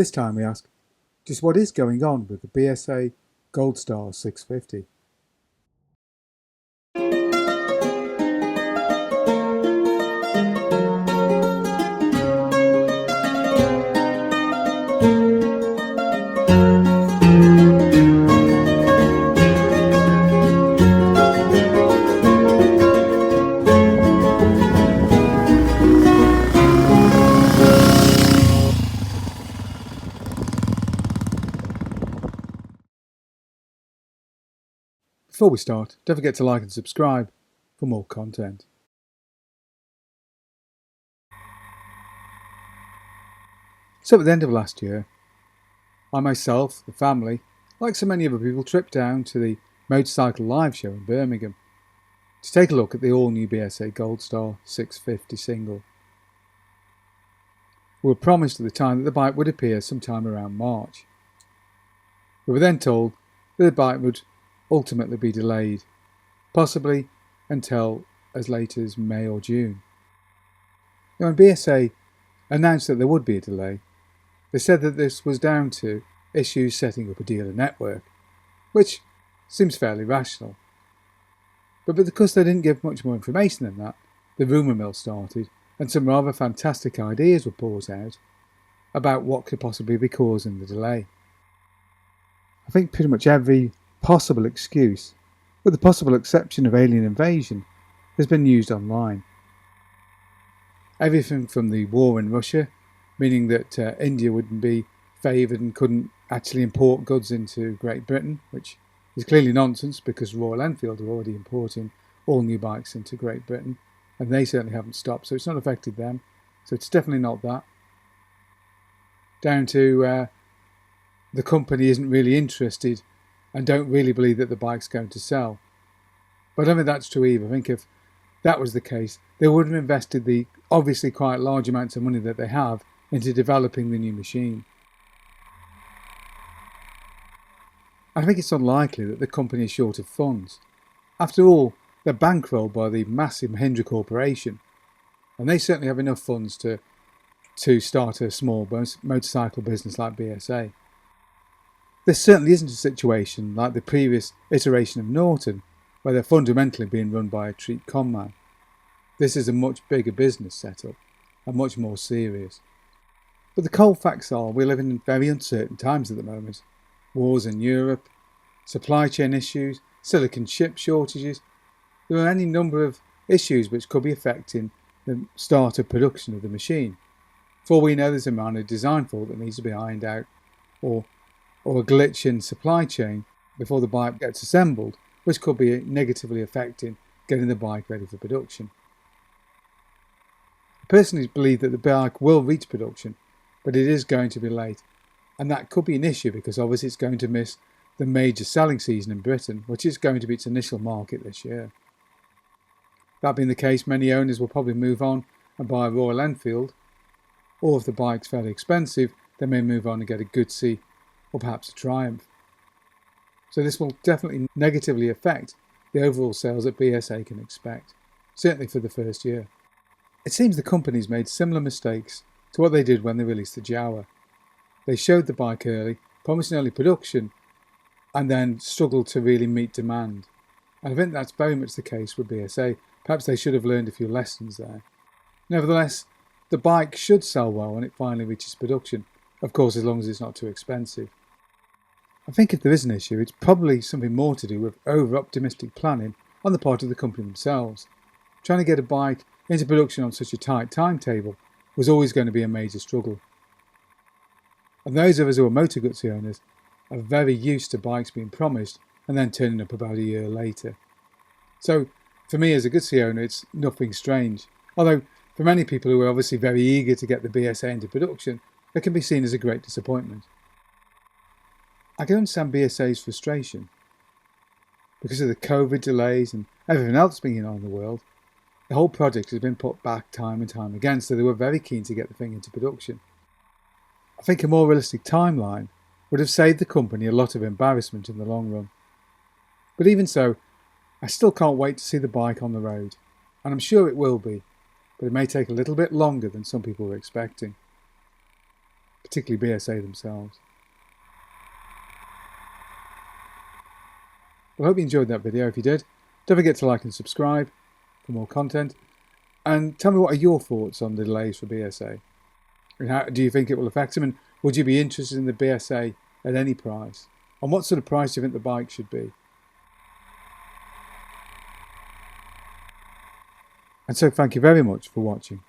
This time we ask, just what is going on with the BSA GoldStar 650? Before we start, don't forget to like and subscribe for more content. So at the end of last year, I myself, the family, like so many other people, tripped down to the Motorcycle Live show in Birmingham to take a look at the all-new BSA GoldStar 650 single. We were promised at the time that the bike would appear sometime around March. We were then told that the bike would ultimately be delayed, possibly until as late as May or June. Now, when BSA announced that there would be a delay, they said that this was down to issues setting up a dealer network, which seems fairly rational. But because they didn't give much more information than that, the rumour mill started and some rather fantastic ideas were brought out about what could possibly be causing the delay. I think pretty much every possible excuse, with the possible exception of alien invasion, has been used online. Everything from the war in Russia, meaning that India wouldn't be favoured and couldn't actually import goods into Great Britain, which is clearly nonsense because Royal Enfield are already importing all new bikes into Great Britain, and they certainly haven't stopped, so it's not affected them. So it's definitely not that. Down to the company isn't really interested and don't really believe that the bike's going to sell. But I don't think that's true either. I think if that was the case, they would have invested the obviously quite large amounts of money that they have into developing the new machine. I think it's unlikely that the company is short of funds. After all, they're bankrolled by the massive Mahindra Corporation, and they certainly have enough funds to start a small motorcycle business like BSA. This certainly isn't a situation like the previous iteration of Norton, where they're fundamentally being run by a treat conman. This is a much bigger business setup, and much more serious. But the cold facts are we live in very uncertain times at the moment. Wars in Europe, supply chain issues, silicon chip shortages. There are any number of issues which could be affecting the start of production of the machine. For all we know, there's a minor design fault that needs to be ironed out, or a glitch in supply chain before the bike gets assembled, which could be negatively affecting getting the bike ready for production. I personally believe that the bike will reach production, but it is going to be late, and that could be an issue because obviously it's going to miss the major selling season in Britain, which is going to be its initial market this year. That being the case, many owners will probably move on and buy a Royal Enfield, or if the bike's fairly expensive, they may move on and get a Goodsey or perhaps a Triumph. So this will definitely negatively affect the overall sales that BSA can expect, certainly for the first year. It seems the company's made similar mistakes to what they did when they released the Jawa. They showed the bike early, promised early production, and then struggled to really meet demand. And I think that's very much the case with BSA. Perhaps they should have learned a few lessons there. Nevertheless, the bike should sell well when it finally reaches production, of course as long as it's not too expensive. I think if there is an issue, it's probably something more to do with over-optimistic planning on the part of the company themselves. Trying to get a bike into production on such a tight timetable was always going to be a major struggle. And those of us who are Motor Guzzi owners are very used to bikes being promised and then turning up about a year later. So for me as a Guzzi owner, it's nothing strange. Although for many people who are obviously very eager to get the BSA into production, it can be seen as a great disappointment. I can understand BSA's frustration. Because of the COVID delays and everything else being on in the world, the whole project has been put back time and time again, so they were very keen to get the thing into production. I think a more realistic timeline would have saved the company a lot of embarrassment in the long run. But even so, I still can't wait to see the bike on the road, and I'm sure it will be, but it may take a little bit longer than some people were expecting. particularly BSA themselves. Well, I hope you enjoyed that video. If you did, don't forget to like and subscribe for more content. And tell me, what are your thoughts on the delays for BSA? And how do you think it will affect them? And would you be interested in the BSA at any price? And what sort of price do you think the bike should be? And so thank you very much for watching.